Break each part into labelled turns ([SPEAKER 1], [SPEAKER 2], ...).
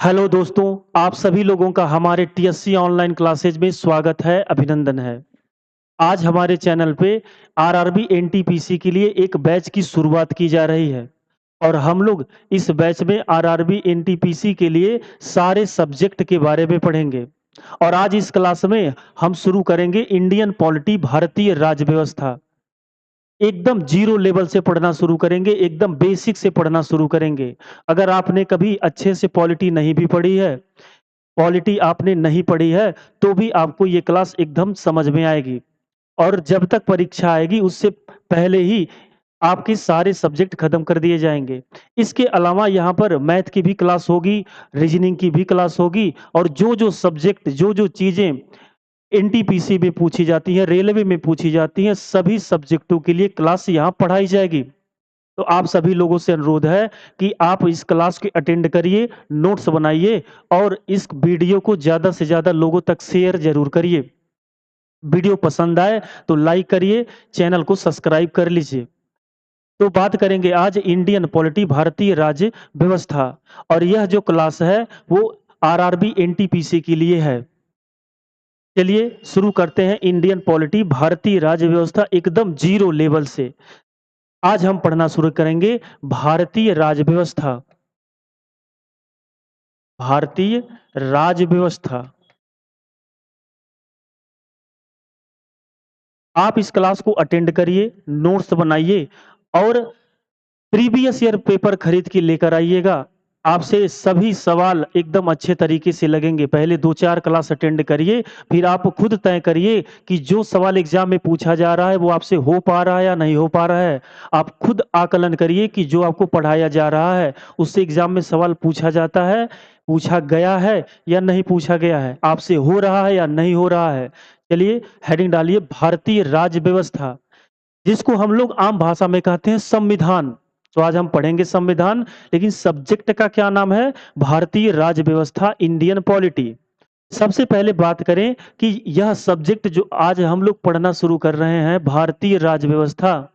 [SPEAKER 1] Hello दोस्तों, आप सभी लोगों का हमारे टीएससी ऑनलाइन क्लासेज में स्वागत है, अभिनंदन है। आज हमारे चैनल पे आरआरबी एनटीपीसी के लिए एक बैच की शुरुआत की जा रही है और हम लोग इस बैच में आरआरबी एनटीपीसी के लिए सारे सब्जेक्ट के बारे में पढ़ेंगे। और आज इस क्लास में हम शुरू करेंगे इंडियन पॉलिटी, भारतीय राज्य व्यवस्था। एकदम ज़ीरो लेवल से पढ़ना शुरू करेंगे, एकदम बेसिक से पढ़ना शुरू करेंगे। अगर आपने कभी अच्छे से पॉलिटी नहीं भी पढ़ी है, पॉलिटी आपने नहीं पढ़ी है, तो भी आपको ये क्लास एकदम समझ में आएगी। और जब तक परीक्षा आएगी उससे पहले ही आपके सारे सब्जेक्ट खत्म कर दिए जाएँगे। इसके अलावा यहाँ पर मैथ की भी क्लास होगी, रीजनिंग की भी क्लास होगी और जो-जो सब्जेक्ट, जो-जो चीज़ें एनटीपीसी में पूछी जाती हैं, रेलवे में पूछी जाती हैं, सभी सब्जेक्टों के लिए क्लास यहाँ पढ़ाई जाएगी। तो आप सभी लोगों से अनुरोध है कि आप इस क्लास को अटेंड करिए, नोट्स बनाइए और इस वीडियो को ज़्यादा से ज़्यादा लोगों तक शेयर ज़रूर करिए। वीडियो पसंद आए तो लाइक करिए, चैनल को सब्सक्राइब कर लीजिए। तो बात करेंगे आज इंडियन पॉलिटी, भारतीय राज्य व्यवस्था और यह जो क्लास है वो आरआरबी एनटीपीसी के लिए है। चलिए शुरू करते हैं इंडियन पॉलिटी, भारतीय राज्य व्यवस्था एकदम ज़ीरो लेवल से। आज हम पढ़ना शुरू करेंगे भारतीय राज्य व्यवस्था। भारतीय राज्य व्यवस्था। आप इस क्लास को अटेंड करिए, नोट्स बनाइए और प्रीवियस ईयर पेपर खरीद के लेकर आइएगा। आपसे सभी सवाल एकदम अच्छे तरीके से लगेंगे। पहले 2-4 क्लास अटेंड करिए, फिर आप खुद तय करिए कि जो सवाल एग्ज़ाम में पूछा जा रहा है, वो आपसे हो पा रहा है या नहीं हो पा रहा है। आप खुद आकलन करिए कि जो आपको पढ़ाया जा रहा है, उससे एग्ज़ाम में सवाल पूछा जाता है, पूछा गया है या नहीं पूछा गया है, आपसे हो रहा है या नहीं हो रहा है। चलिए हेडिंग डालिए भारतीय राज्य व्यवस्था, जिसको हम लोग आम भाषा में कहते हैं संविधान। तो आज हम पढ़ेंगे संविधान, लेकिन सब्जेक्ट का क्या नाम है? भारतीय राज्य व्यवस्था, इंडियन पॉलिटी। सबसे पहले बात करें कि यह सब्जेक्ट जो आज हम लोग पढ़ना शुरू कर रहे हैं, भारतीय राज्य व्यवस्था,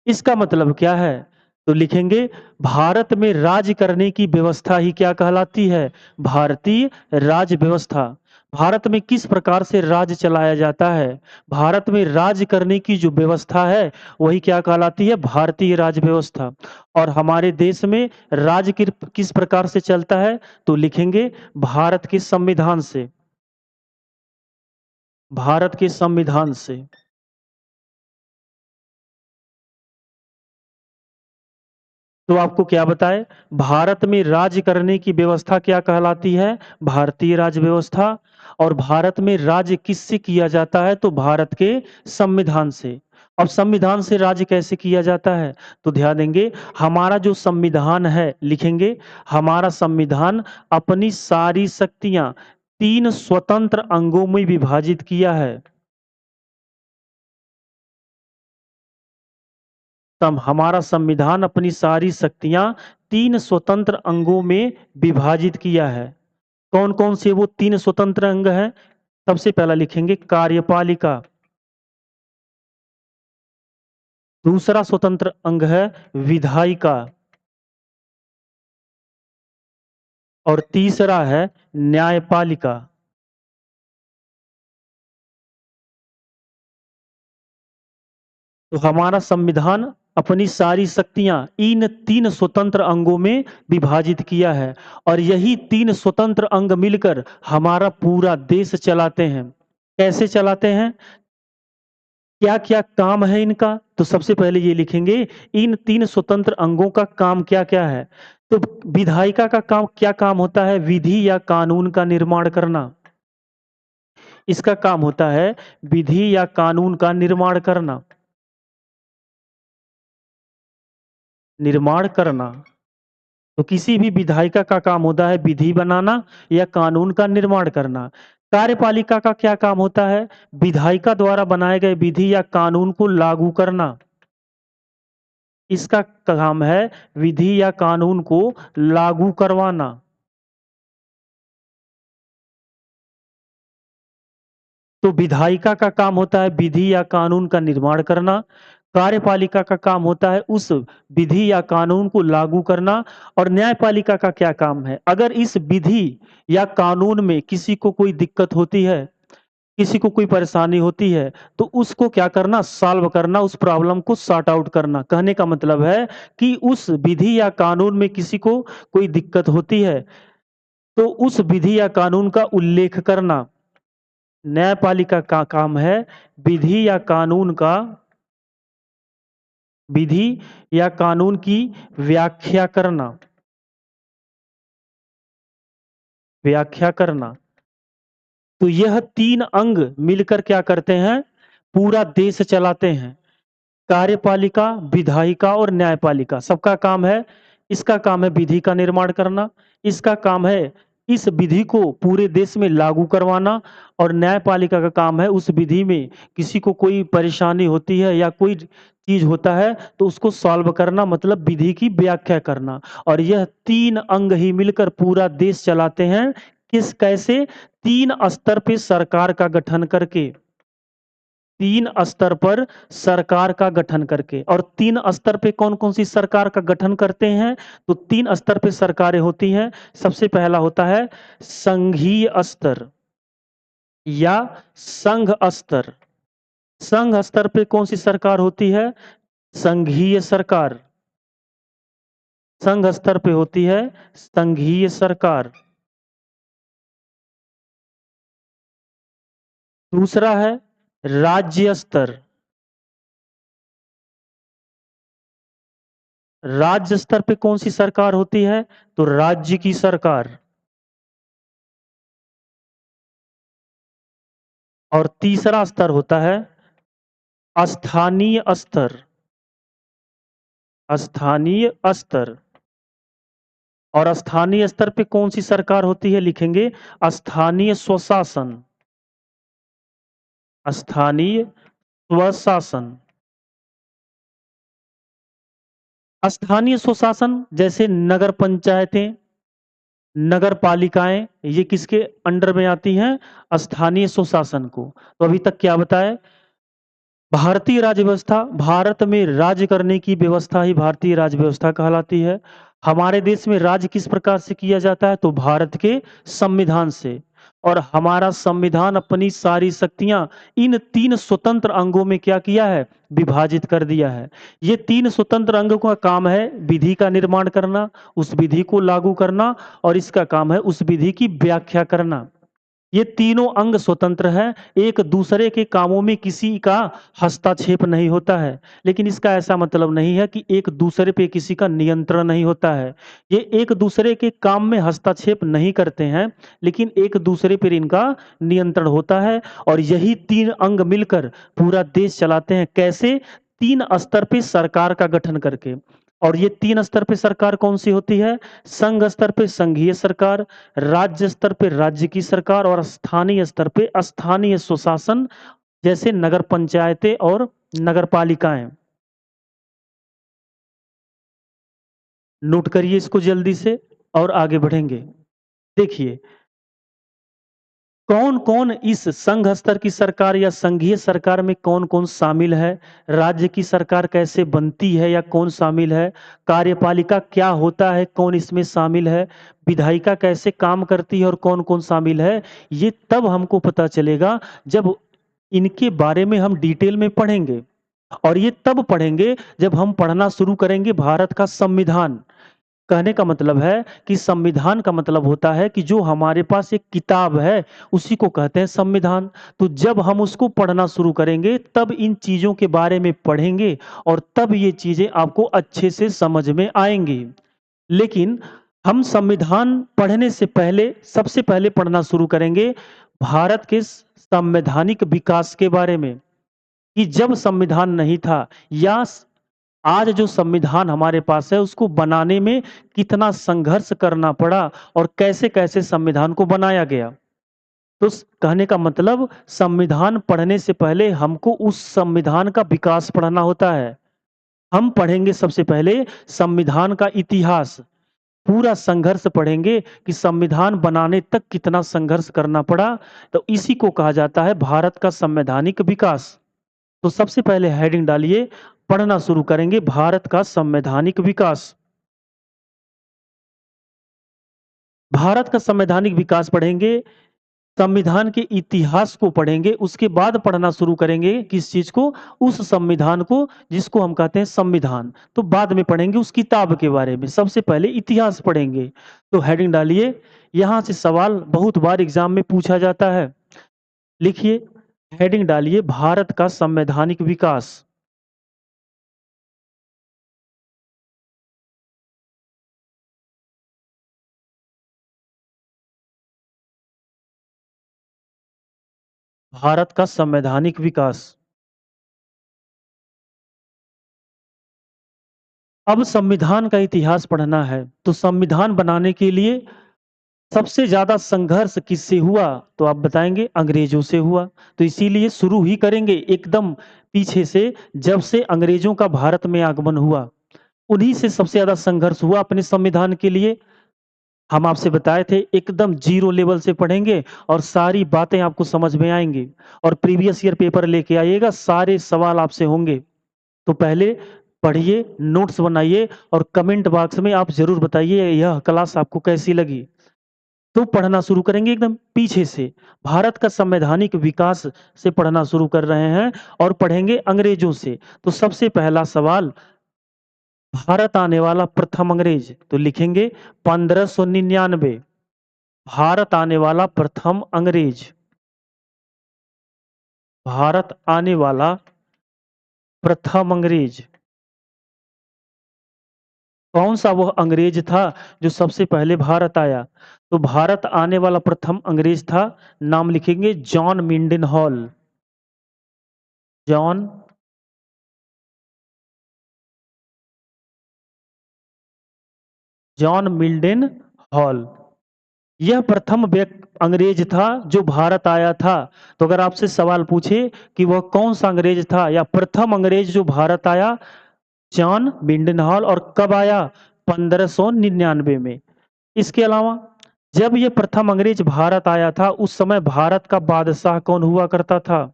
[SPEAKER 1] इसका मतलब क्या है? तो लिखेंगे भारत में राज्य करने की व्यवस्था ही क्या कहलाती है? भारतीय राज्य व्यवस्था। भारत में किस प्रकार से राज्य चलाया जाता है? भारत में राज्य करने की जो व्यवस्था है, वही क्या कहलाती है? भारतीय राज्य व्यवस्था। और हमारे देश में राज्य किस प्रकार से चलता है? तो लिखेंगे भारत के संविधान से। भारत के संविधान से। तो आपको क्या बताएँ? भारत में राज्य करने की व्यवस्था क्या कहलाती है? भारतीय राज्य व्यवस्था। और भारत में राज्य किससे किया जाता है? तो भारत के संविधान से। अब संविधान से राज्य कैसे किया जाता है? तो ध्यान देंगे, हमारा जो संविधान है, लिखेंगे हमारा संविधान अपनी सारी शक्तियाँ 3 स्वतंत्र अंगों में विभाजित किया है। तब हमारा संविधान अपनी सारी शक्तियाँ 3 स्वतंत्र अंगों में विभाजित किया है। कौन-कौन से वो 3 स्वतंत्र अंग हैं? सबसे पहला लिखेंगे कार्यपालिका। दूसरा स्वतंत्र अंग है विधायिका। और तीसरा है न्यायपालिका। तो हमारा संविधान अपनी सारी शक्तियाँ इन 3 स्वतंत्र अंगों में विभाजित किया है और यही 3 स्वतंत्र अंग मिलकर हमारा पूरा देश चलाते हैं। कैसे चलाते हैं? क्या-क्या काम है इनका? तो सबसे पहले ये लिखेंगे, इन 3 स्वतंत्र अंगों का काम क्या-क्या है? तो विधायिका का काम क्या काम होता है? विधि या कानून का निर्माण करना। इसका काम होता है विधि या कानून का निर्माण करना। निर्माण करना। तो किसी भी विधायिका का काम होता है विधि बनाना या कानून का निर्माण करना। कार्यपालिका का क्या काम होता है? विधायिका द्वारा बनाए गए विधि या कानून को लागू करना। इसका काम है विधि या कानून को लागू करवाना। तो विधायिका का काम होता है विधि या कानून का निर्माण करना। कार्यपालिका का काम होता है उस विधि या कानून को लागू करना और न्यायपालिका का क्या काम है? अगर इस विधि या कानून में किसी को कोई दिक्कत होती है, किसी को कोई परेशानी होती है, तो उसको क्या करना? सॉल्व करना, उस प्रॉब्लम को सॉर्ट आउट करना। कहने का मतलब है कि उस विधि या कानून में किसी को कोई दिक्कत होती है, तो उस विधि या कानून का उल्लेख करना। न्यायपालिका का काम है विधि या कानून की व्याख्या करना। व्याख्या करना। तो यह 3 अंग मिलकर क्या करते हैं? पूरा देश चलाते हैं। कार्यपालिका, विधायिका और न्यायपालिका सबका काम है, इसका काम है विधि का निर्माण करना, इसका काम है इस विधि को पूरे देश में लागू करवाना और न्यायपालिका का काम है उस विधि में किसी को कोई परेशानी होती है या कोई चीज होता है तो उसको सॉल्व करना, मतलब विधि की व्याख्या करना। और यह 3 अंग ही मिलकर पूरा देश चलाते हैं। कैसे? 3 स्तर पे सरकार का गठन करके। 3 स्तर पर सरकार का गठन करके। और 3 स्तर पे कौन-कौन सी सरकार का गठन करते हैं? तो 3 स्तर पे सरकारें होती हैं। सबसे पहला होता है संघीय स्तर या संघ स्तर। संघ स्तर पे कौन सी सरकार होती है? संघीय सरकार। संघ स्तर पे होती है संघीय सरकार। दूसरा है राज्य स्तर। राज्य स्तर पे कौन सी सरकार होती है? तो राज्य की सरकार। और तीसरा स्तर होता है स्थानीय स्तर। स्थानीय स्तर। और स्थानीय स्तर पे कौन सी सरकार होती है? लिखेंगे स्थानीय स्वशासन। स्थानीय स्वशासन। स्थानीय स्वशासन जैसे नगर पंचायतें, नगर पालिकाएं, ये किसके अंडर में आती हैं? स्थानीय स्वशासन को। तो अभी तक क्या बताया? भारतीय राज्य व्यवस्था, भारत में राज्य करने की व्यवस्था ही भारतीय राज्य व्यवस्था कहलाती है। हमारे देश में राज्य किस प्रकार से किया जाता है? तो भारत के संविधान से। और हमारा संविधान अपनी सारी शक्तियां इन 3 स्वतंत्र अंगों में क्या किया है? विभाजित कर दिया है। ये 3 स्वतंत्र अंगों का काम है विधि का निर्माण करना, उस विधि को लागू करना और इसका काम है उस विधि की व्याख्या करना। ये तीनों अंग स्वतंत्र हैं, एक दूसरे के कामों में किसी का हस्तक्षेप नहीं होता है। लेकिन इसका ऐसा मतलब नहीं है कि एक दूसरे पे किसी का नियंत्रण नहीं होता है। ये एक दूसरे के काम में हस्तक्षेप नहीं करते हैं, लेकिन एक दूसरे पर इनका नियंत्रण होता है। और यही 3 अंग मिलकर पूरा देश चलाते हैं। कैसे? 3 स्तर पे सरकार का गठन करके। और ये 3 स्तर पे सरकार कौन-सी होती है? संघ स्तर पे संघीय सरकार, राज्य स्तर पे राज्य की सरकार और स्थानीय स्तर पे स्थानीय स्वशासन, जैसे नगर पंचायतें और नगर पालिकाएं। नोट करिए इसको जल्दी से और आगे बढ़ेंगे। देखिए, कौन-कौन इस संघ स्तर की सरकार या संघीय सरकार में कौन-कौन शामिल है? राज्य की सरकार कैसे बनती है या कौन शामिल है? कार्यपालिका क्या होता है? कौन इसमें शामिल है? विधायिका कैसे काम करती है और कौन-कौन शामिल है? ये तब हमको पता चलेगा जब इनके बारे में हम डिटेल में पढ़ेंगे। और ये तब पढ़ेंगे जब हम पढ़ना शुरू करेंगे भारत का संविधान। कहने का मतलब है कि संविधान का मतलब होता है कि जो हमारे पास एक किताब है, उसी को कहते हैं संविधान। तो जब हम उसको पढ़ना शुरू करेंगे, तब इन चीज़ों के बारे में पढ़ेंगे और तब ये चीज़ें आपको अच्छे से समझ में आएँगी। लेकिन हम संविधान पढ़ने से पहले सबसे पहले पढ़ना शुरू करेंगे भारत के संवैधानिक विकास के बारे में, कि जब संविधान नहीं था या आज जो संविधान हमारे पास है उसको बनाने में कितना संघर्ष करना पड़ा और कैसे-कैसे संविधान को बनाया गया। तो कहने का मतलब संविधान पढ़ने से पहले हमको उस संविधान का विकास पढ़ना होता है। हम पढ़ेंगे सबसे पहले संविधान का इतिहास, पूरा संघर्ष पढ़ेंगे कि संविधान बनाने तक कितना संघर्ष करना पड़ा। तो इसी को कहा जाता है भारत का संवैधानिक विकास। तो सबसे पहले हेडिंग डालिए पढ़ना शुरू करेंगे भारत का संवैधानिक विकास। भारत का संवैधानिक विकास पढ़ेंगे, संविधान के इतिहास को पढ़ेंगे, उसके बाद पढ़ना शुरू करेंगे किस चीज को? उस संविधान को जिसको हम कहते हैं संविधान। तो बाद में पढ़ेंगे उस किताब के बारे में, सबसे पहले इतिहास पढ़ेंगे। तो हेडिंग डालिए, यहां से सवाल बहुत बार एग्जाम में पूछा जाता है। लिखिए, हेडिंग डालिए भारत का संवैधानिक विकास। भारत का संवैधानिक विकास। अब संविधान का इतिहास पढ़ना है, तो संविधान बनाने के लिए सबसे ज्यादा संघर्ष किससे हुआ? तो आप बताएंगे अंग्रेजों से हुआ। तो इसीलिए शुरू ही करेंगे एकदम पीछे से, जब से अंग्रेजों का भारत में आगमन हुआ, उन्हीं से सबसे ज्यादा संघर्ष हुआ अपने संविधान के लिए। हम आपसे बताए थे एकदम जीरो लेवल से पढ़ेंगे और सारी बातें आपको समझ में आएंगी, और प्रीवियस ईयर पेपर लेके आइएगा, सारे सवाल आपसे होंगे। तो पहले पढ़िए, नोट्स बनाइए और कमेंट बॉक्स में आप जरूर बताइए यह क्लास आपको कैसी लगी। तो पढ़ना शुरू करेंगे एकदम पीछे से, भारत का संवैधानिक विकास से पढ़ना शुरू कर रहे हैं और पढ़ेंगे अंग्रेजों से। तो सबसे पहला सवाल, भारत आने वाला प्रथम अंग्रेज, तो लिखेंगे 1599। भारत आने वाला प्रथम अंग्रेज, भारत आने वाला प्रथम अंग्रेज कौन सा वह अंग्रेज था जो सबसे पहले भारत आया? तो भारत आने वाला प्रथम अंग्रेज था, नाम लिखेंगे John Mildenhall. John John Mildenhall, यह प्रथम अंग्रेज था जो भारत आया था। तो अगर आपसे सवाल पूछे कि वह कौन सा अंग्रेज था या प्रथम अंग्रेज जो भारत आया, जॉन मिंडन हॉल, और कब आया? 1599 में। इसके अलावा जब यह प्रथम अंग्रेज भारत आया था, उस समय भारत का बादशाह कौन हुआ करता था?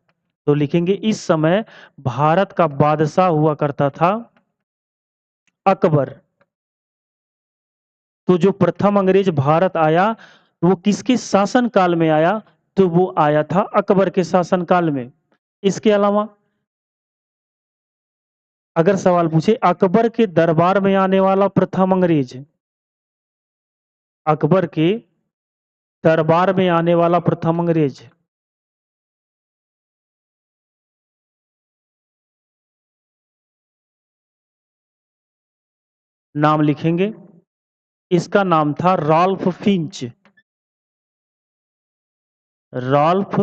[SPEAKER 1] तो लिखेंगे इस समय भारत का बादशाह हुआ करता था अकबर। तो जो प्रथम अंग्रेज भारत आया, वो किसके शासन काल में आया? तो वो आया था अकबर के शासन काल में। इसके अलावा अगर सवाल पूछे अकबर के दरबार में आने वाला प्रथम अंग्रेज, अकबर के दरबार में आने वाला प्रथम अंग्रेज, नाम लिखेंगे, इसका नाम था रॉल्फ फिंच। Rolf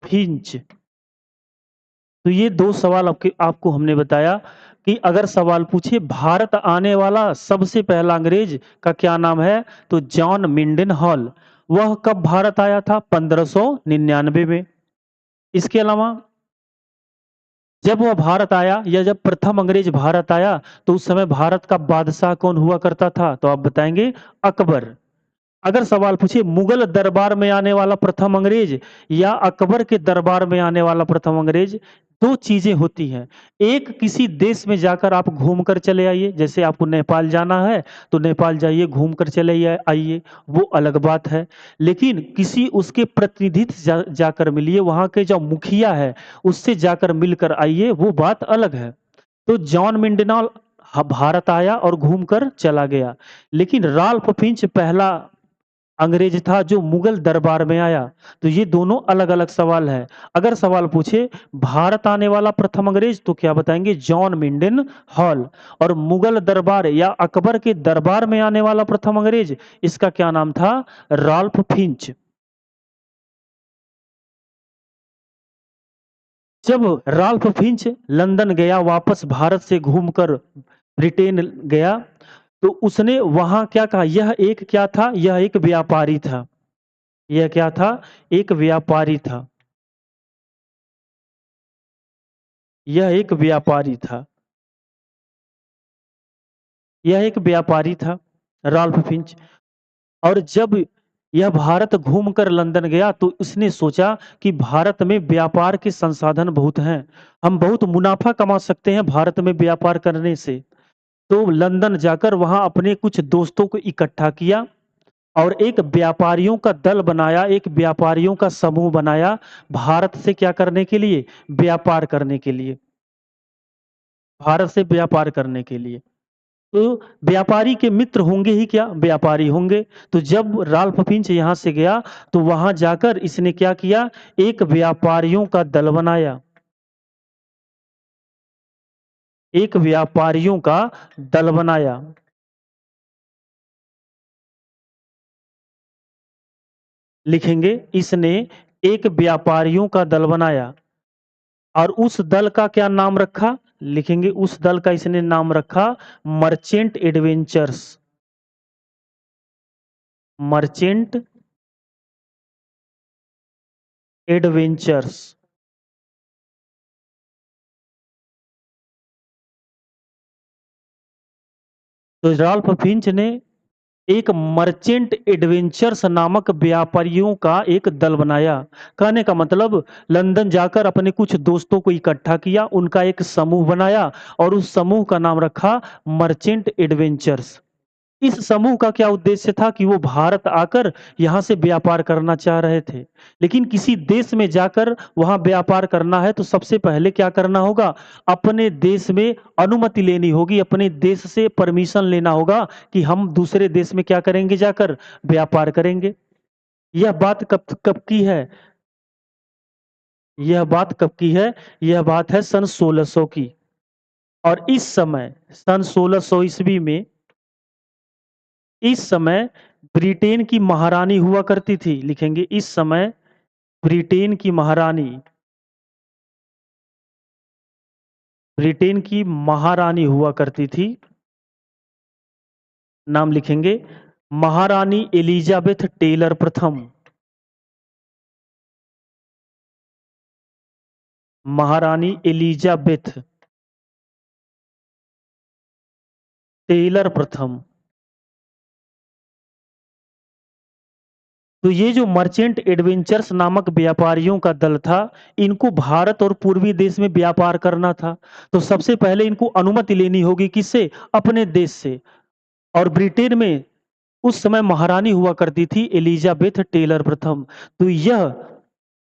[SPEAKER 1] Finch. तो ये दो सवाल आपको हमने बताया कि अगर सवाल पूछे भारत आने वाला सबसे पहला अंग्रेज का क्या नाम है, तो जॉन मिंडन हॉल। वह कब भारत आया था? 1599 में। इसके अलावा जब वह भारत आया या जब प्रथम अंग्रेज भारत आया, तो उस समय भारत का बादशाह कौन हुआ करता था? तो आप बताएंगे अकबर। अगर सवाल पूछिए मुगल दरबार में आने वाला प्रथम अंग्रेज या अकबर के दरबार में आने वाला प्रथम अंग्रेज, दो चीजें होती हैं। एक, किसी देश में जाकर आप घूम कर चले आइए, जैसे आपको नेपाल जाना है तो नेपाल जाइए, घूम कर चले आइए, वो अलग बात है। लेकिन किसी उसके प्रतिनिधि से जाकर मिलिए, वहां के जो मुखिया है उससे जाकर मिलकर आइए, वो बात अलग है। तो जॉन मिंडनाल भारत आया और घूमकर चला गया, लेकिन राल्फ फिंच पहला अंग्रेज था जो मुगल दरबार में आया। तो ये दोनों अलग अलग सवाल है। अगर सवाल पूछे भारत आने वाला प्रथम अंग्रेज, तो क्या बताएंगे? John Mildenhall. और मुगल दरबार या अकबर के दरबार में आने वाला प्रथम अंग्रेज, इसका क्या नाम था? Ralph Finch. जब रॉल्फ फिंच लंदन गया, वापस भारत से घूमकर ब्रिटेन गया, तो उसने वहां क्या कहा? यह एक क्या था? यह एक व्यापारी था। यह क्या था? एक व्यापारी था। यह एक व्यापारी था। यह एक व्यापारी था, राल्फ फिंच। और जब यह भारत घूमकर लंदन गया तो उसने सोचा कि भारत में व्यापार के संसाधन बहुत हैं, हम बहुत मुनाफा कमा सकते हैं भारत में व्यापार करने से। तो लंदन जाकर वहाँ अपने कुछ दोस्तों को इकट्ठा किया और एक व्यापारियों का दल बनाया, एक व्यापारियों का समूह बनाया, भारत से क्या करने के लिए? व्यापार करने के लिए। भारत से व्यापार करने के लिए। तो व्यापारी के मित्र होंगे ही क्या? व्यापारी होंगे। तो जब राल्फ फिंच यहाँ से गया, तो वहाँ जाकर इसने क्या किया? एक व्यापारियों का दल बनाया। एक व्यापारियों का दल बनाया। लिखेंगे, इसने एक व्यापारियों का दल बनाया और उस दल का क्या नाम रखा? लिखेंगे, उस दल का इसने नाम रखा मर्चेंट एडवेंचर्स। Merchant adventures. तो राल्फ फिंच ने एक मर्चेंट एडवेंचर्स नामक व्यापारियों का एक दल बनाया। कहने का मतलब लंदन जाकर अपने कुछ दोस्तों को इकट्ठा किया, उनका एक समूह बनाया और उस समूह का नाम रखा मर्चेंट एडवेंचर्स। इस समूह का क्या उद्देश्य था कि वो भारत आकर यहाँ से व्यापार करना चाह रहे थे। लेकिन किसी देश में जाकर वहाँ व्यापार करना है तो सबसे पहले क्या करना होगा? अपने देश में अनुमति लेनी होगी, अपने देश से परमिशन लेना होगा कि हम दूसरे देश में क्या करेंगे जाकर? व्यापार करेंगे। यह बात कब कब की है? यह बात कब की है? यह बात है सन 1600 की। और इस समय सन 1600 ईस्वी में इस समय ब्रिटेन की महारानी हुआ करती थी। लिखेंगे, इस समय ब्रिटेन की महारानी, ब्रिटेन की महारानी हुआ करती थी। नाम लिखेंगे, महारानी एलिजाबेथ टेलर प्रथम। महारानी एलिजाबेथ टेलर प्रथम। तो ये जो मर्चेंट एडवेंचर्स नामक व्यापारियों का दल था, इनको भारत और पूर्वी देश में व्यापार करना था। तो सबसे पहले इनको अनुमति लेनी होगी किससे? अपने देश से। और ब्रिटेन में उस समय महारानी हुआ करती थी एलिजाबेथ टेलर प्रथम। तो यह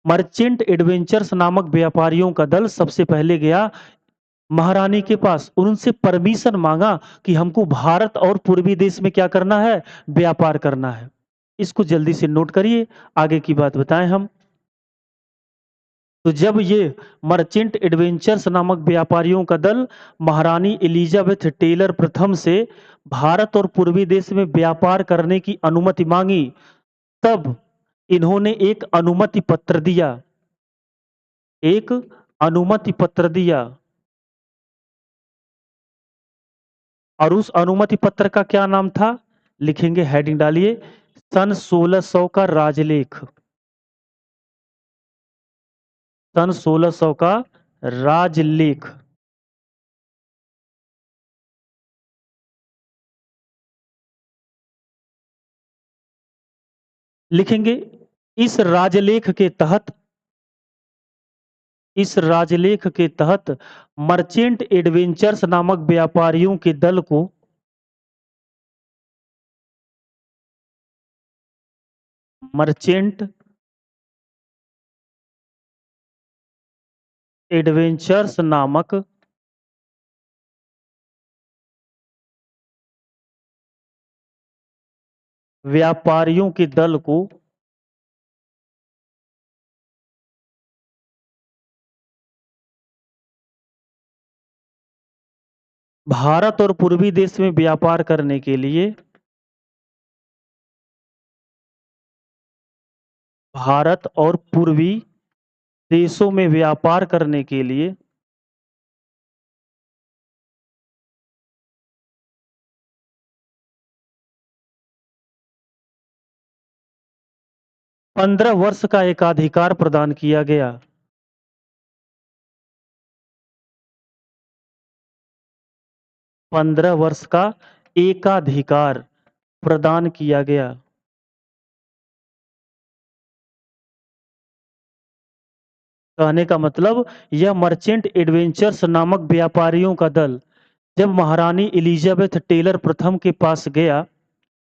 [SPEAKER 1] मर्चेंट एडवेंचर्स नामक व्यापारियों का दल सबसे पहले गया महारानी के पास, उनसे परमिशन मांगा कि हमको भारत और पूर्वी देश में क्या करना है? व्यापार करना है। इसको जल्दी से नोट करिए, आगे की बात बताएं हम। तो जब ये मर्चेंट एडवेंचर्स नामक व्यापारियों का दल महारानी एलिजाबेथ टेलर प्रथम से भारत और पूर्वी देश में व्यापार करने की अनुमति मांगी, तब इन्होंने एक अनुमति पत्र दिया। एक अनुमति पत्र दिया और उस अनुमति पत्र का क्या नाम था? लिखेंगे, हेडिंग डालिए, सन 1600 का राजलेख। सन 1600 का राजलेख। लिखेंगे, इस राजलेख के तहत इस राजलेख के तहत मर्चेंट एडवेंचर्स नामक व्यापारियों के दल को मर्चेंट एडवेंचर्स नामक व्यापारियों के दल को भारत और पूर्वी देश में व्यापार करने के लिए भारत और पूर्वी देशों में व्यापार करने के लिए 15 वर्ष का एकाधिकार प्रदान किया गया। 15 वर्ष का एकाधिकार प्रदान किया गया। कहने का मतलब यह मर्चेंट एडवेंचर्स नामक व्यापारियों का दल जब महारानी एलिजाबेथ टेलर प्रथम के पास गया,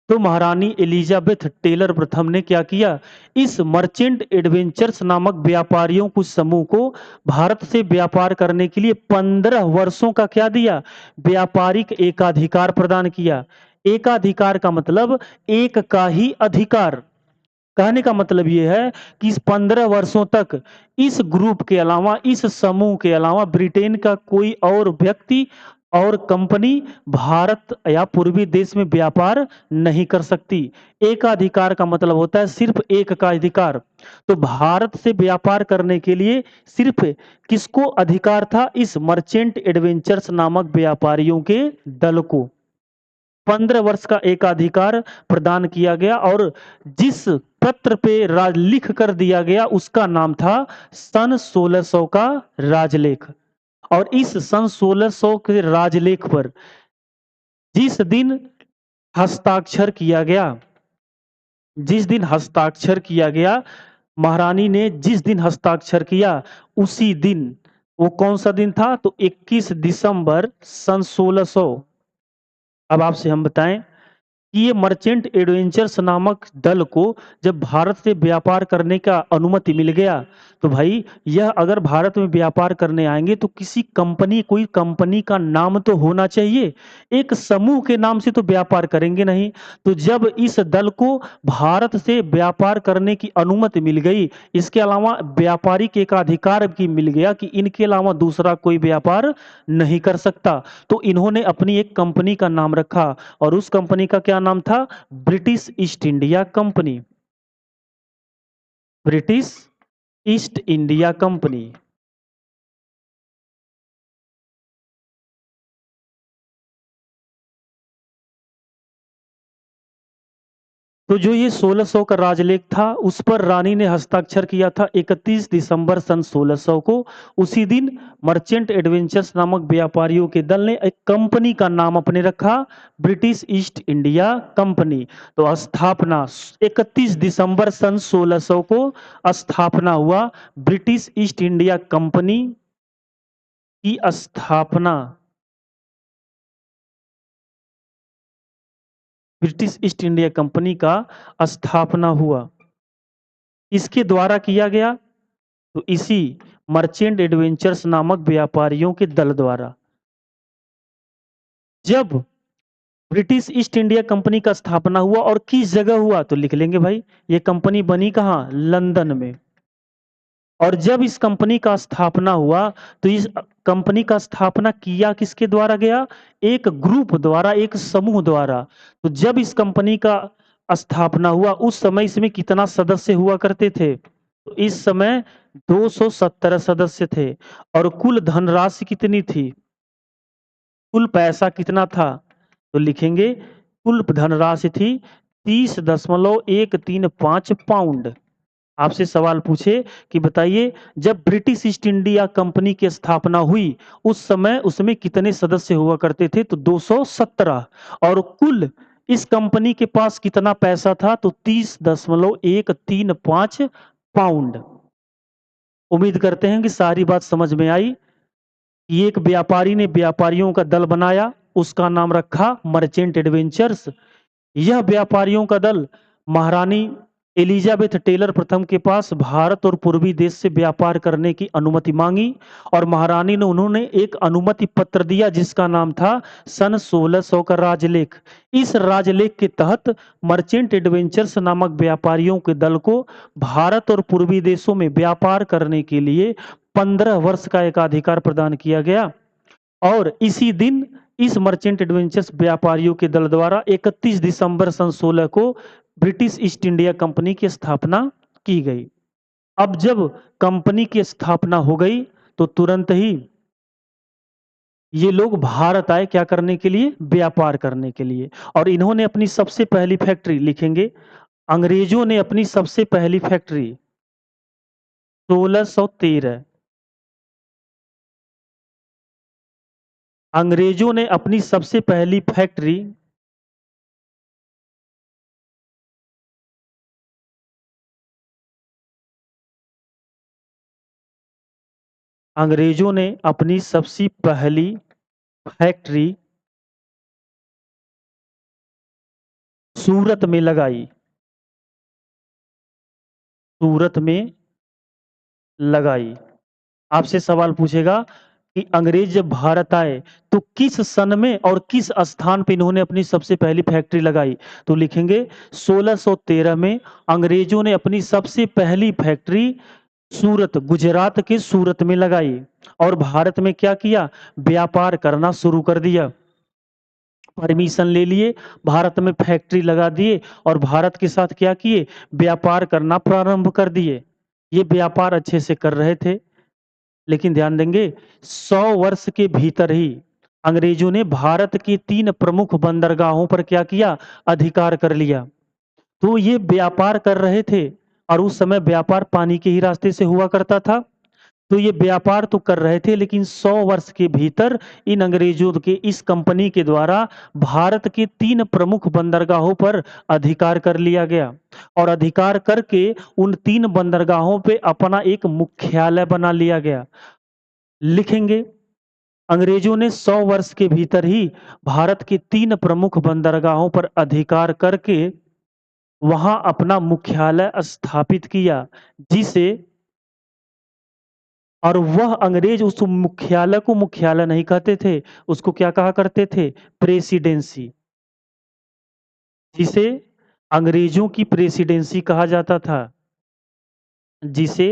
[SPEAKER 1] तो महारानी एलिजाबेथ टेलर प्रथम ने क्या किया, इस मर्चेंट एडवेंचर्स नामक व्यापारियों कुछ समूह को भारत से व्यापार करने के लिए 15 वर्षों का क्या दिया, व्यापारिक एकाधिकार प्रदान किया। एकाधिकार का मतलब एक का ही अधिकार। कहने का मतलब ये है कि इस 15 वर्षों तक इस ग्रुप के अलावा, इस समूह के अलावा ब्रिटेन का कोई और व्यक्ति और कंपनी भारत या पूर्वी देश में व्यापार नहीं कर सकती। एकाधिकार का मतलब होता है सिर्फ एक का अधिकार। तो भारत से व्यापार करने के लिए सिर्फ किसको अधिकार था, इस मर्चेंट एडवेंचर्स नामक व्यापारियों के दल को 15 वर्ष का एकाधिकार प्रदान किया गया और जिस पत्र पे लिख कर दिया गया उसका नाम था सन 1600 का राजलेख। और इस सन 1600 के राजलेख पर जिस दिन हस्ताक्षर किया गया, जिस दिन हस्ताक्षर किया गया, महारानी ने जिस दिन हस्ताक्षर किया उसी दिन, वो कौन सा दिन था, तो 21 दिसंबर सन 1600। अब आपसे हम बताएं कि ये मर्चेंट एडवेंचर्स नामक दल को जब भारत से व्यापार करने का अनुमति मिल गया, तो भाई यह अगर भारत में व्यापार करने आएंगे तो किसी कंपनी, कोई कंपनी का नाम तो होना चाहिए। एक समूह के नाम से तो व्यापार करेंगे नहीं। तो जब इस दल को भारत से व्यापार करने की अनुमति मिल गई, इसके अलावा व्यापारिक एकाधिकार भी मिल गया कि इनके अलावा दूसरा कोई व्यापार नहीं कर सकता, तो इन्होंने अपनी एक कंपनी का नाम रखा और उस कंपनी का क्या नाम था, British east India company. British east India company. तो जो ये 1600 का राजलेख था उस पर रानी ने हस्ताक्षर किया था 31 दिसंबर सन 1600 को। उसी दिन मर्चेंट एडवेंचर्स नामक व्यापारियों के दल ने एक कंपनी का नाम अपने रखा, ब्रिटिश ईस्ट इंडिया कंपनी। तो स्थापना 31 दिसंबर सन 1600 को स्थापना हुआ ब्रिटिश ईस्ट इंडिया कंपनी की स्थापना, ब्रिटिश ईस्ट इंडिया कंपनी का स्थापना हुआ इसके द्वारा किया गया, तो इसी मर्चेंट एडवेंचर्स नामक व्यापारियों के दल द्वारा। जब ब्रिटिश ईस्ट इंडिया कंपनी का स्थापना हुआ और किस जगह हुआ, तो लिख लेंगे भाई, ये कंपनी बनी कहाँ, लंदन में। और जब इस कंपनी का स्थापना हुआ, तो इस कंपनी का स्थापना किया किसके द्वारा गया, एक ग्रुप द्वारा, एक समूह द्वारा। तो जब इस कंपनी का स्थापना हुआ उस समय इसमें कितना सदस्य हुआ करते थे, तो इस समय 217 सदस्य थे। और कुल धनराशि कितनी थी, कुल पैसा कितना था, तो लिखेंगे कुल धनराशि थी 30.135 पाउंड। आपसे सवाल पूछे कि बताइए जब ब्रिटिश ईस्ट इंडिया कंपनी की स्थापना हुई उस समय उसमें कितने सदस्य हुआ करते थे, तो 217। और कुल इस कंपनी के पास कितना पैसा था, तो 30.135 पाउंड। उम्मीद करते हैं कि सारी बात समझ में आई कि एक व्यापारी ने व्यापारियों का दल बनाया, उसका नाम रखा मर्चेंट एडवेंचर्स। यह व्यापारियों का दल महारानी एलिजाबेथ टेलर प्रथम के पास भारत और पूर्वी देश से व्यापार करने की अनुमति मांगी और महारानी ने उन्होंने एक अनुमति पत्र दिया जिसका नाम था सन 1600 का राजलेख। इस राजलेख के तहत मर्चेंट एडवेंचर्स नामक व्यापारियों के दल को भारत और पूर्वी देशों में व्यापार करने के लिए 15 वर्ष का एकाधिकार प्रदान किया गया। और इसी दिन इस मर्चेंट एडवेंचर्स व्यापारियों के दल द्वारा 31 दिसंबर सन 16 को ब्रिटिश ईस्ट इंडिया कंपनी की स्थापना की गई। अब जब कंपनी की स्थापना हो गई तो तुरंत ही ये लोग भारत आए, क्या करने के लिए, व्यापार करने के लिए। और इन्होंने अपनी सबसे पहली फैक्ट्री, लिखेंगे अंग्रेजों ने अपनी सबसे पहली फैक्ट्री 1613, अंग्रेजों ने अपनी सबसे पहली फैक्ट्री अंग्रेजों ने अपनी सबसे पहली फैक्ट्री सूरत में लगाई। सूरत में लगाई। आपसे सवाल पूछेगा कि अंग्रेज जब भारत आए तो किस सन में और किस स्थान पे इन्होंने अपनी सबसे पहली फैक्ट्री लगाई? तो लिखेंगे 1613 में अंग्रेजों ने अपनी सबसे पहली फैक्ट्री सूरत, गुजरात के सूरत में लगाई और भारत में क्या किया? व्यापार करना शुरू कर दिया। परमिशन ले लिए, भारत में फैक्ट्री लगा दिए और भारत के साथ क्या किए? व्यापार करना प्रारंभ कर दिए। ये व्यापार अच्छे से कर रहे थे, लेकिन ध्यान देंगे 100 वर्ष के भीतर ही अंग्रेजों ने भारत की 3 प्रमुख बंदरगाहों पर क्या किया? अधिकार कर लिया। तो ये व्यापार कर रहे थे और उस समय व्यापार पानी के ही रास्ते से हुआ करता था। तो ये व्यापार तो कर रहे थे, लेकिन 100 वर्ष के भीतर इन अंग्रेजों के इस कंपनी के द्वारा भारत के 3 प्रमुख बंदरगाहों पर अधिकार कर लिया गया और अधिकार करके उन 3 बंदरगाहों पे अपना एक मुख्यालय बना लिया गया। लिखेंगे अंग्रेजों ने 100 वर्ष के भीतर ही भारत के 3 प्रमुख बंदरगाहों पर अधिकार करके वहां अपना मुख्यालय स्थापित किया, जिसे और वह अंग्रेज उस मुख्यालय को मुख्यालय नहीं कहते थे, उसको क्या कहा करते थे? प्रेसिडेंसी। जिसे अंग्रेजों की प्रेसिडेंसी कहा जाता था। जिसे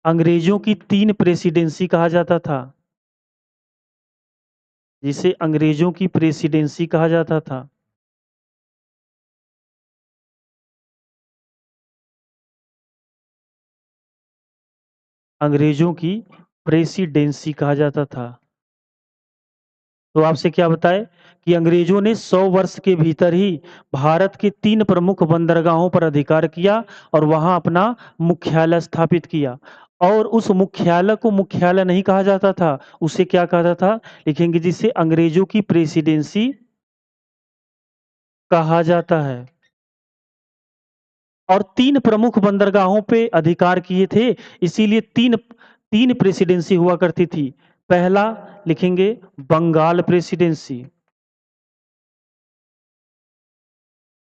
[SPEAKER 1] अंग्रेजों की 3 प्रेसिडेंसी कहा जाता था। जिसे अंग्रेजों की प्रेसिडेंसी कहा जाता था। अंग्रेजों की प्रेसिडेंसी कहा जाता था। तो आपसे क्या बताए कि अंग्रेजों ने 100 वर्ष के भीतर ही भारत के 3 प्रमुख बंदरगाहों पर अधिकार किया और वहां अपना मुख्यालय स्थापित किया। और उस मुख्यालय को मुख्यालय नहीं कहा जाता था, उसे क्या कहा था? लिखेंगे जिसे अंग्रेजों की प्रेसिडेंसी कहा जाता है। और 3 प्रमुख बंदरगाहों पे अधिकार किए थे, इसीलिए 3 प्रेसिडेंसी हुआ करती थी। पहला लिखेंगे बंगाल प्रेसिडेंसी।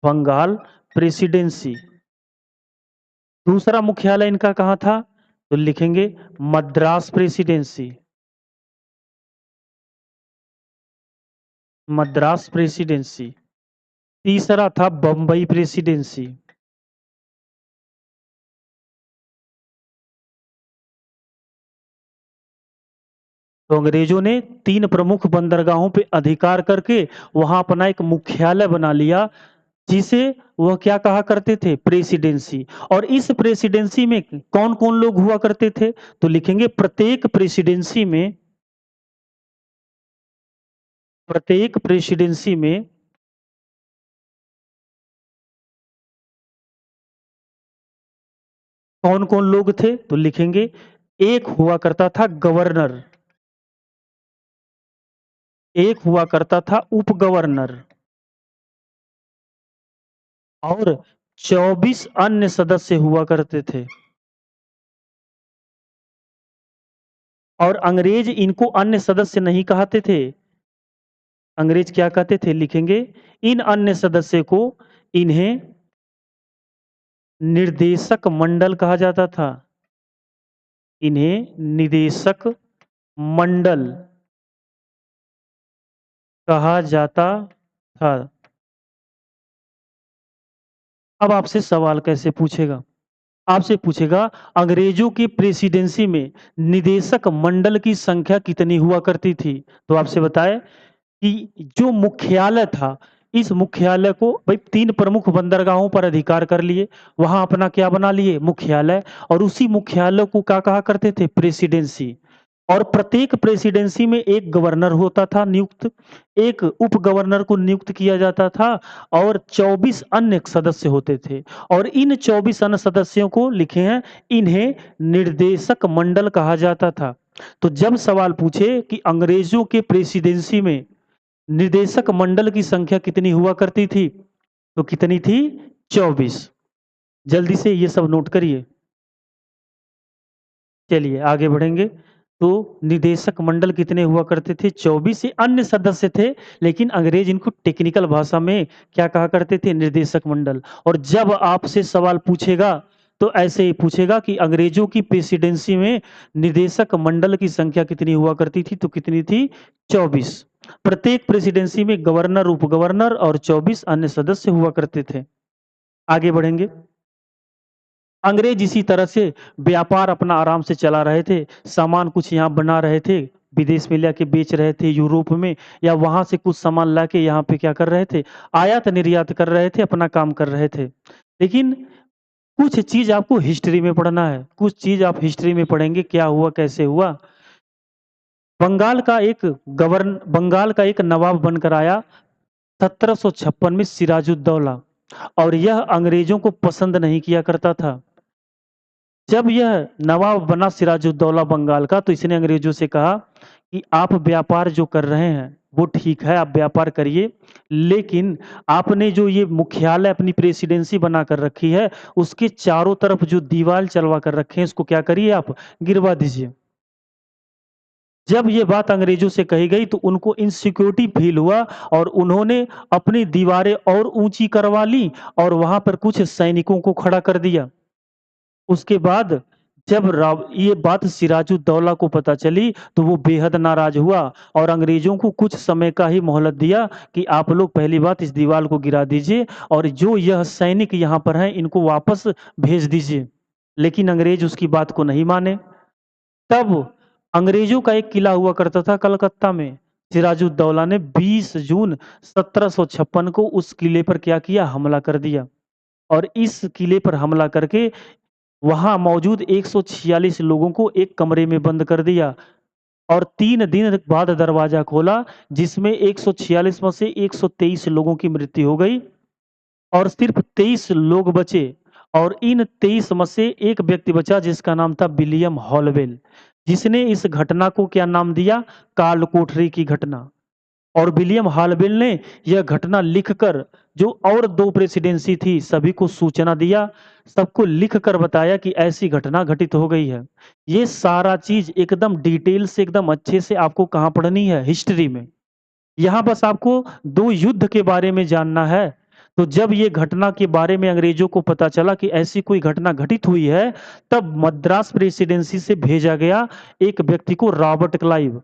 [SPEAKER 1] बंगाल प्रेसिडेंसी। दूसरा मुख्यालय इनका कहाँ था? तो लिखेंगे मद्रास प्रेसिडेंसी। मद्रास प्रेसिडेंसी। तीसरा था बम्बई प्रेसिडेंसी। तो अंग्रेजों ने 3 प्रमुख बंदरगाहों पे अधिकार करके वहां अपना एक मुख्यालय बना लिया, जिसे वह क्या कहा करते थे? प्रेसिडेंसी। और इस प्रेसिडेंसी में कौन-कौन लोग हुआ करते थे? तो लिखेंगे प्रत्येक प्रेसिडेंसी में कौन-कौन लोग थे? तो लिखेंगे एक हुआ करता था गवर्नर, एक हुआ करता था उप गवर्नर और 24 अन्य सदस्य हुआ करते थे। और अंग्रेज इनको अन्य सदस्य नहीं कहते थे। अंग्रेज क्या कहते थे? लिखेंगे इन अन्य सदस्य को इन्हें निर्देशक मंडल कहा जाता था। इन्हें निदेशक मंडल कहा जाता था। अब आपसे सवाल कैसे पूछेगा? आपसे पूछेगा अंग्रेजों की प्रेसिडेंसी में निदेशक मंडल की संख्या कितनी हुआ करती थी? तो आपसे बताए कि जो मुख्यालय था, इस मुख्यालय को भाई 3 प्रमुख बंदरगाहों पर अधिकार कर लिए, वहां अपना क्या बना लिए? मुख्यालय। और उसी मुख्यालय को क्या कहा करते थे? प्रेसिडेंसी। और प्रत्येक प्रेसिडेंसी में एक गवर्नर होता था नियुक्त, एक उप गवर्नर को नियुक्त किया जाता था और 24 अन्य सदस्य होते थे। और इन 24 अन्य सदस्यों को लिखे हैं, इन्हें निर्देशक मंडल कहा जाता था। तो जब सवाल पूछे कि अंग्रेजों के प्रेसिडेंसी में निदेशक मंडल की संख्या कितनी हुआ करती थी? तो कितनी थी? 24। जल्दी से ये सब नोट करिए। चलिए आगे बढ़ेंगे। तो निदेशक मंडल कितने हुआ करते थे? 24 से अन्य सदस्य थे, लेकिन अंग्रेज इनको टेक्निकल भाषा में क्या कहा करते थे? निर्देशक मंडल। और जब आपसे सवाल पूछेगा, तो ऐसे ही पूछेगा कि अंग्रेजों की प्रेसिडेंसी में निदेशक मंडल की संख्या कितनी हुआ करती थी? तो कितनी थी? 24। प्रत्येक प्रेसिडेंसी में गवर्नर, उपगवर्नर और 24 अन्य सदस्य हुआ करते थे। आगे बढ़ेंगे। अंग्रेज इसी तरह से व्यापार अपना आराम से चला रहे थे, सामान कुछ यहाँ बना रहे थे, विदेश में लाके बेच रहे थे, यूरोप में, या वहाँ से कुछ सामान लाके यहाँ पे क्या कर रहे थे? आयात-निर्यात कर रहे थे, अपना काम कर रहे थे। लेकिन कुछ चीज़ आपको हिस्ट्री में पढ़ना है, कुछ चीज़ आप हिस्ट्री में पढ़ेंगे, क्या हुआ, कैसे हुआ। बंगाल का एक नवाब बनकर आया 1756 में, सिराजुद्दौला, और यह अंग्रेजों को पसंद नहीं किया करता था। जब यह नवाब बना सिराजुद्दौला बंगाल का, तो इसने अंग्रेजों से कहा कि आप व्यापार जो कर रहे हैं वो ठीक है, आप व्यापार करिए, लेकिन आपने जो ये मुख्यालय अपनी प्रेसिडेंसी बना कर रखी है, उसके चारों तरफ जो दीवार चलवा कर रखे हैं, इसको क्या करिए, आप गिरवा दीजिए। जब ये बात अंग्रेजों से कही गई, तो उनको इनसिक्योरिटी फील हुआ, और उन्होंने अपनी दीवारें और ऊंची करवा ली, और वहां पर कुछ सैनिकों को खड़ा कर दिया। उसके बाद जब ये बात सिराजुद्दौला को पता चली, तो वो बेहद नाराज हुआ, और अंग्रेजों को कुछ समय का ही मोहलत दिया कि आप लोग पहली बात इस दीवार को गिरा दीजिए, और जो यह सैनिक यहाँ पर हैं इनको वापस भेज दीजिए। लेकिन अंग्रेज उसकी बात को नहीं माने। तब अंग्रेजों का एक किला हुआ करता था कलकत्ता में। सिराजुद्दौला ने 20 जून 1756 को उस किले पर क्या किया? हमला कर दिया, और इस किले पर हमला करके वहाँ मौजूद 146 लोगों को एक कमरे में बंद कर दिया, और 3 दिन बाद दरवाजा खोला, जिसमें 146 में से 123 लोगों की मृत्यु हो गई, और सिर्फ 23 लोग बचे। और इन 23 में से एक व्यक्ति बचा, जिसका नाम था विलियम हॉलवेल, जिसने इस घटना को क्या नाम दिया? काल कोठरी की घटना। और विलियम हालवेल ने यह घटना लिखकर, जो और 2 प्रेसिडेंसी थी, सभी को सूचना दिया, सबको लिखकर बताया कि ऐसी घटना घटित हो गई है। ये सारा चीज़ एकदम डिटेल से, एकदम अच्छे से आपको कहाँ पढ़नी है? हिस्ट्री में। यहाँ बस आपको 2 युद्ध के बारे में जानना है। तो जब ये घटना के बारे में अंग्रेजों को पता चला कि ऐसी कोई घटना घटित हुई है, तब मद्रास प्रेसिडेंसी से भेजा गया एक व्यक्ति को, रॉबर्ट क्लाइव,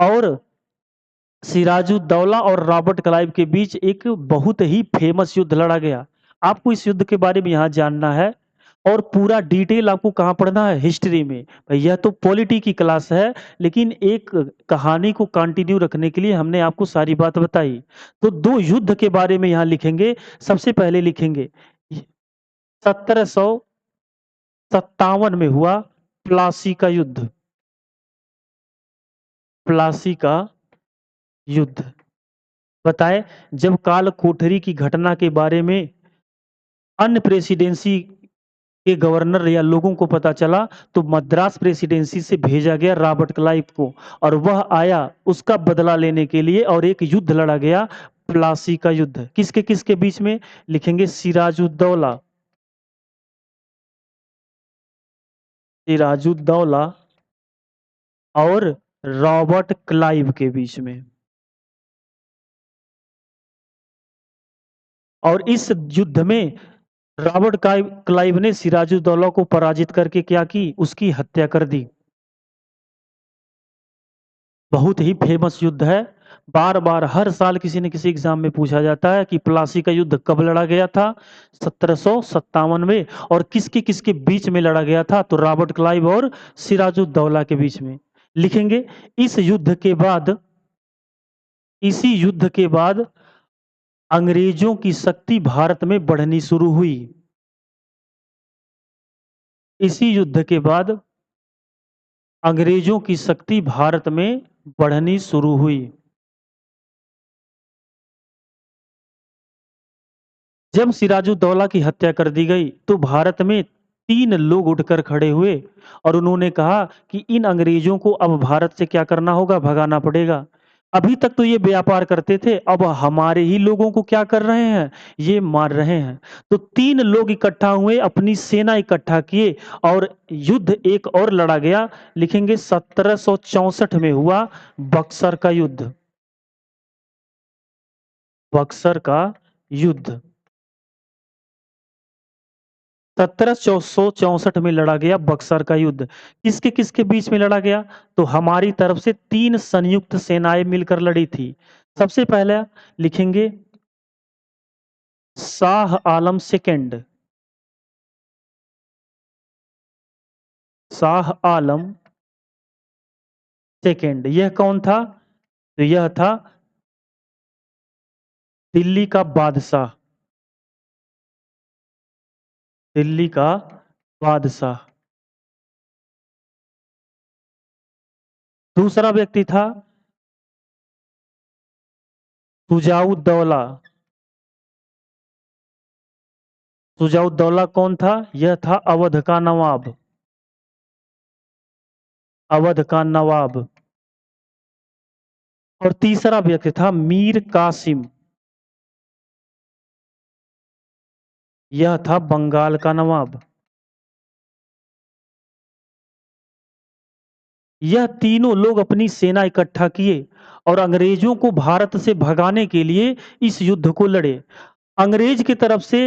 [SPEAKER 1] और सिराजुद्दौला और रॉबर्ट क्लाइव के बीच एक बहुत ही फेमस युद्ध लड़ा गया। आपको इस युद्ध के बारे में यहाँ जानना है, और पूरा डिटेल आपको कहाँ पढ़ना है? हिस्ट्री में। यह तो पॉलिटी की क्लास है, लेकिन एक कहानी को कंटिन्यू रखने के लिए हमने आपको सारी बात बताई। तो 2 युद्ध के बारे में यहाँ लिखेंगे। सबसे पहले लिखेंगे 1757 में हुआ प्लासी का युद्ध। प्लासी का युद्ध। बताएं, जब काल कोठरी की घटना के बारे में अन्य प्रेसिडेंसी के गवर्नर या लोगों को पता चला, तो मद्रास प्रेसिडेंसी से भेजा गया रॉबर्ट क्लाइव को, और वह आया उसका बदला लेने के लिए, और एक युद्ध लड़ा गया, प्लासी का युद्ध। किसके किसके बीच में? लिखेंगे सिराजुद्दौला, सिराजुद्दौला और रॉबर्ट क्लाइव के बीच में। और इस युद्ध में रॉबर्ट क्लाइव ने सिराजुद्दौला को पराजित करके क्या की? उसकी हत्या कर दी। बहुत ही फेमस युद्ध है। बार-बार हर साल किसी न किसी एग्जाम में पूछा जाता है कि प्लासी का युद्ध कब लड़ा गया था? 1757 में। और किसके-किसके बीच में लड़ा गया था? तो रॉबर्ट क्लाइव और सिराजुद्दौला के बीच में। लिखेंगे इस युद्ध के बाद, इसी युद्ध के बाद अंग्रेजों की शक्ति भारत में बढ़नी शुरू हुई। इसी युद्ध के बाद अंग्रेजों की शक्ति भारत में बढ़नी शुरू हुई। जब सिराजुद्दौला की हत्या कर दी गई, तो भारत में 3 लोग उठकर खड़े हुए, और उन्होंने कहा कि इन अंग्रेजों को अब भारत से क्या करना होगा? भगाना पड़ेगा। अभी तक तो ये व्यापार करते थे, अब हमारे ही लोगों को क्या कर रहे हैं, ये मार रहे हैं। तो 3 लोग इकट्ठा हुए, अपनी सेना इकट्ठा किए और युद्ध एक और लड़ा गया। लिखेंगे 1764 में हुआ बक्सर का युद्ध। बक्सर का युद्ध 1764 में लड़ा गया बक्सर का युद्ध। किसके किसके बीच में लड़ा गया? तो हमारी तरफ से 3 संयुक्त सेनाएं मिलकर लड़ी थी। सबसे पहला लिखेंगे शाह आलम सेकंड। शाह आलम सेकंड, यह कौन था? तो यह था दिल्ली का बादशाह। दिल्ली का बादशाह। दूसरा व्यक्ति था सुजाउद्दौला। सुजाउद्दौला कौन था? यह था अवध का नवाब। अवध का नवाब। और तीसरा व्यक्ति था मीर कासिम। यह था बंगाल का नवाब। यह तीनों लोग अपनी सेना इकट्ठा किए और अंग्रेजों को भारत से भगाने के लिए इस युद्ध को लड़े। अंग्रेज की तरफ से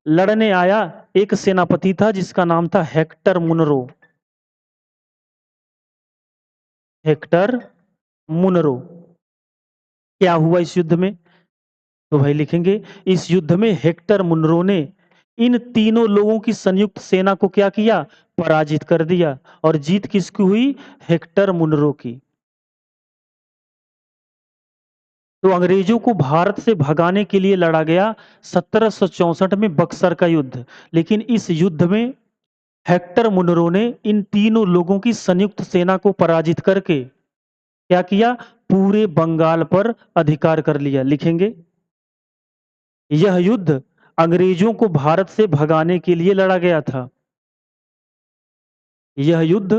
[SPEAKER 1] लड़ने आया एक सेनापति था जिसका नाम था हेक्टर मुनरो। Hector Munro. क्या हुआ इस युद्ध में? तो भाई लिखेंगे इस युद्ध में हेक्टर मुनरो ने इन तीनों लोगों की संयुक्त सेना को क्या किया? पराजित कर दिया। और जीत किसकी हुई? हेक्टर मुनरो की। तो अंग्रेजों को भारत से भगाने के लिए लड़ा गया 1764 में बक्सर का युद्ध। लेकिन इस युद्ध में हेक्टर मुनरो ने इन तीनों लोगों की संयुक्त सेना को पराजित करके क्या किया? पूरे बंगाल पर अधिकार कर लिया। लिखेंगे यह युद्ध अंग्रेजों को भारत से भगाने के लिए लड़ा गया था। यह युद्ध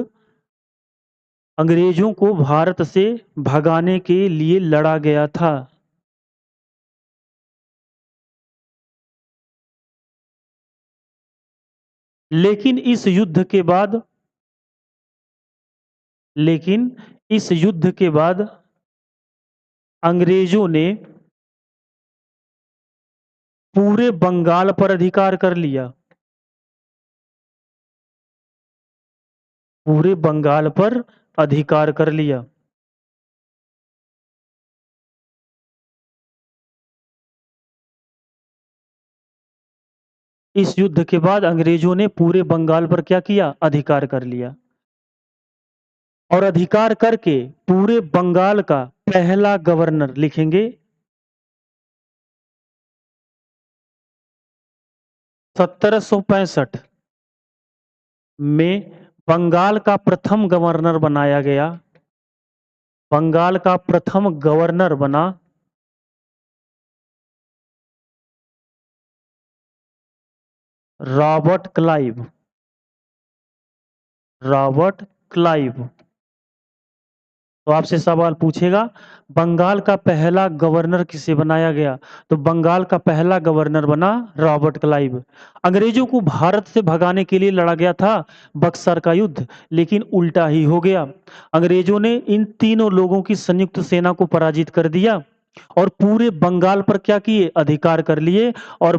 [SPEAKER 1] अंग्रेजों को भारत से भगाने के लिए लड़ा गया था। लेकिन इस युद्ध के बाद लेकिन इस युद्ध के बाद अंग्रेजों ने पूरे बंगाल पर अधिकार कर लिया। पूरे बंगाल पर अधिकार कर लिया। इस युद्ध के बाद अंग्रेजों ने पूरे बंगाल पर क्या किया? अधिकार कर लिया। और अधिकार करके पूरे बंगाल का पहला गवर्नर लिखेंगे 1765 में बंगाल का प्रथम गवर्नर बनाया गया। बंगाल का प्रथम गवर्नर बना रॉबर्ट क्लाइव। Robert Clive. तो आपसे सवाल पूछेगा बंगाल का पहला गवर्नर किसे बनाया गया? तो बंगाल का पहला गवर्नर बना रॉबर्ट क्लाइव। अंग्रेजों को भारत से भगाने के लिए लड़ा गया था बक्सर का युद्ध, लेकिन उल्टा ही हो गया। अंग्रेजों ने इन तीनों लोगों की संयुक्त सेना को पराजित कर दिया और पूरे बंगाल पर क्या किए? अधिकार कर लिए। और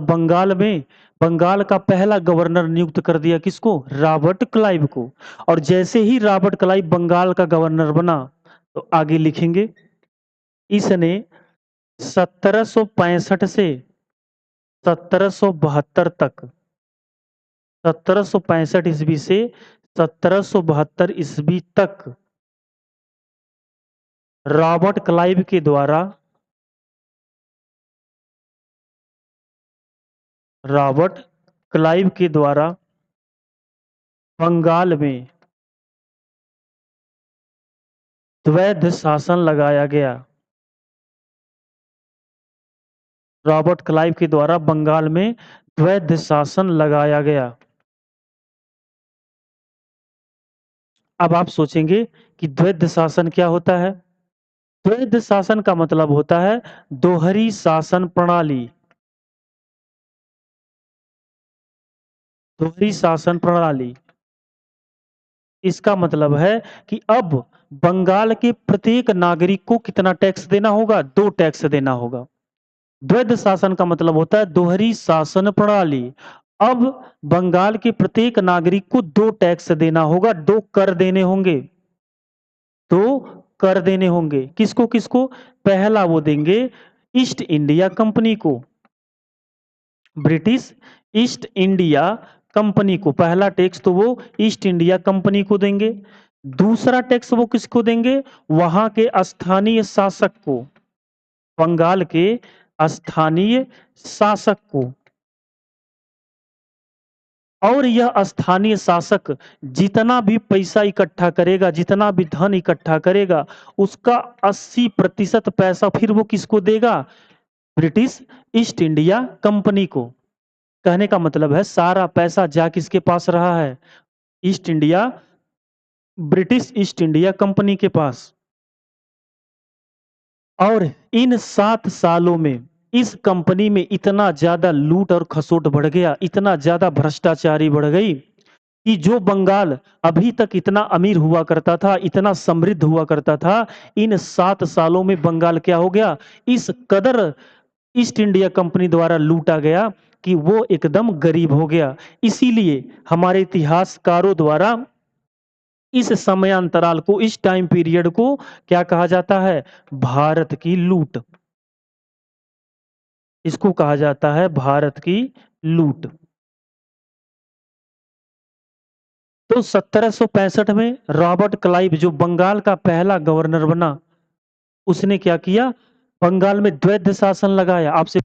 [SPEAKER 1] बंगाल का पहला गवर्नर नियुक्त कर दिया किसको? रॉबर्ट क्लाइव को। और जैसे ही रॉबर्ट क्लाइव बंगाल का गवर्नर बना तो आगे लिखेंगे इसने 1765 से 1772 तक 1765 ईस्वी से 1772 ईस्वी तक रॉबर्ट क्लाइव के द्वारा रॉबर्ट क्लाइव के द्वारा बंगाल में द्वैध शासन लगाया गया। रॉबर्ट क्लाइव के द्वारा बंगाल में द्वैध शासन लगाया गया। अब आप सोचेंगे कि द्वैध शासन क्या होता है? द्वैध शासन का मतलब होता है दोहरी शासन प्रणाली। दोहरी शासन प्रणाली इसका मतलब है कि अब बंगाल के प्रत्येक नागरिक को कितना टैक्स देना होगा? 2 टैक्स देना होगा। द्वैध शासन का मतलब होता है दोहरी शासन प्रणाली। अब बंगाल के प्रत्येक नागरिक को 2 टैक्स देना होगा, 2 कर देने होंगे। 2 कर देने होंगे। किसको-किसको? पहला वो देंगे ईस्ट इंडिया कंपनी को। ब्रिटिश ईस्ट इंडिया कंपनी को पहला टैक्स तो वो ईस्ट इंडिया कंपनी को देंगे। दूसरा टैक्स वो किसको देंगे? वहां के स्थानीय शासक को, बंगाल के स्थानीय शासक को। और यह स्थानीय शासक जितना भी पैसा इकट्ठा करेगा, जितना भी धन इकट्ठा करेगा, उसका 80% पैसा फिर वो किसको देगा? ब्रिटिश ईस्ट इंडिया कंपनी को। कहने का मतलब है सारा पैसा जा किसके पास रहा है? East India British east India company के पास। और इन 7 सालों में इस कंपनी में इतना ज़्यादा लूट और खसोट बढ़ गया, इतना ज़्यादा भ्रष्टाचारी बढ़ गई कि जो बंगाल अभी तक इतना अमीर हुआ करता था, इतना समृद्ध हुआ करता था, इन 7 सालों में बंगाल क्या हो गया? इस कदर ईस्ट इंडिया कंपनी द्वारा लूटा गया कि वो एकदम गरीब हो गया। इसीलिए हमारे इतिहासकारों द्वारा इस समयांतराल को, इस टाइम पीरियड को क्या कहा जाता है? भारत की लूट। इसको कहा जाता है भारत की लूट। तो 1765 में रॉबर्ट क्लाइव जो बंगाल का पहला गवर्नर बना, उसने क्या किया? बंगाल में द्वैध शासन लगाया। आपसे